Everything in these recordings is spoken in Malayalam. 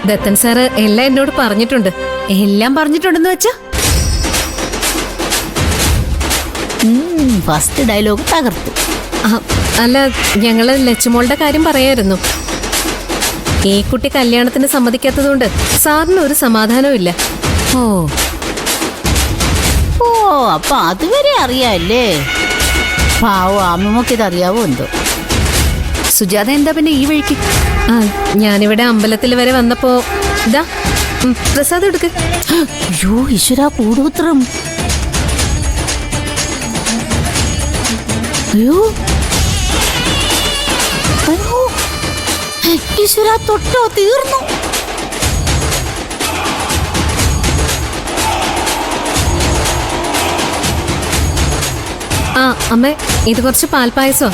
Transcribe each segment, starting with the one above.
ദത്തൻ സാറ് എല്ലാം എന്നോട് പറഞ്ഞിട്ടുണ്ട്. എല്ലാം പറഞ്ഞിട്ടുണ്ടെന്ന് വെച്ചാ ഫസ്റ്റ് ഡയലോഗ് തകർത്തു. അല്ല, ഞങ്ങള് ലച്ചുമോളുടെ കാര്യം പറയായിരുന്നു. ഈ കുട്ടി കല്യാണത്തിന് സമ്മതിക്കാത്തതുകൊണ്ട് സാറിന് ഒരു സമാധാനവും ഇല്ല. ഓ ഓ അപ്പൊ അതുവരെ അറിയാല്ലേ? പാവോ അമ്മമ്മക്ക് ഇതറിയാവോ എന്തോ. സുജാത എന്താ പിന്നെ ഈ വഴിക്ക്? ഞാനിവിടെ അമ്പലത്തിൽ വരെ വന്നപ്പോ ഇതാ പ്രസാദം എടുക്ക്. അയ്യോ ഈശ്വര, കൂടൂത്രം. അയ്യോ അയ്യോ ഈശ്വര, തൊട്ടോ തീർന്നു. അമ്മേ, ഇത് കുറച്ച് പാൽപ്പായസോ?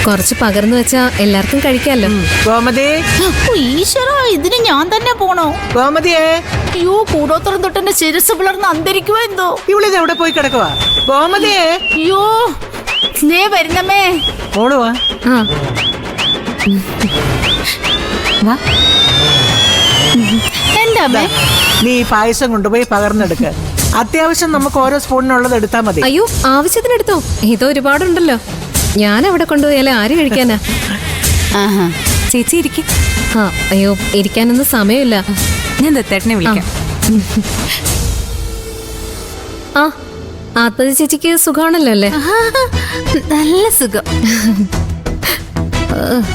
കുറച്ച് പകർന്നു വെച്ചാ എല്ലാവർക്കും കഴിക്കാമല്ലോ. ഗോമതി, ഈശ്വര, ഇതിന് ഞാൻ തന്നെ പോണോ? ഗോമതിയേ. അയ്യോ, കൂടോത്രം തൊട്ടെന്റെ ശിരസ് പിളർന്ന് അന്തരിക്കുവോ എന്തോ. ഇവളിത് എവിടെ പോയി കിടക്കുവാ? ഗോമതിയേ. അയ്യോ നേ വരുന്നമ്മേ. ഓടുവാ. എന്താ അമ്മേ? നീ ഈ പായസം കൊണ്ടുപോയി പകർന്നെടുക്ക. അത്യാവശ്യം നമുക്ക് ഓരോ സ്പൂണിനുള്ളത് എടുത്താൽ മതി. അയ്യോ, ആവശ്യത്തിനെടുത്തോ. ഇത് ഒരുപാടുണ്ടല്ലോ. ഞാൻ അവിടെ കൊണ്ടുപോയാലേ ആര് കഴിക്കാനാ? ചേച്ചി ഇരിക്ക. അയ്യോ, ഇരിക്കാനൊന്നും സമയമില്ല. ഞാൻ ദത്തേട്ടനെ വിളിക്കാം. ആത്മജ ചേച്ചിക്ക് സുഖമാണല്ലോ അല്ലേ? നല്ല സുഖം.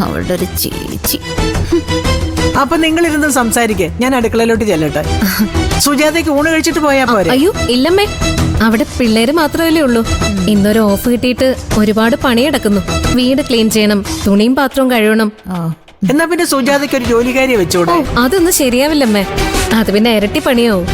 അവളുടെ ഒരു ചേച്ചി. അപ്പൊ നിങ്ങൾ ഇരുന്ന് സംസാരിക്കേ, ഞാൻ അടുക്കളയിലോട്ട് ചെല്ലട്ടെ. സുജാതയ്ക്ക് ഊണ് കഴിച്ചിട്ട് പോയാ പോരെ? അയ്യോ ഇല്ലമ്മേ, അവിടെ പിള്ളേര് മാത്രമല്ലേ ഉള്ളൂ. ഇന്നൊരു ഓഫ് കിട്ടിയിട്ട് ഒരുപാട് പണി കിടക്കുന്നു. വീട് ക്ലീൻ ചെയ്യണം, തുണിയും പാത്രവും കഴുകണം. എന്നാ പിന്നെ സുജാതയ്ക്ക് ഒരു ജോലിക്കാരിയെ വെച്ചോടെ? അതൊന്നും ശരിയാവില്ലമ്മേ, അത് പിന്നെ ഇരട്ടി പണിയാവും.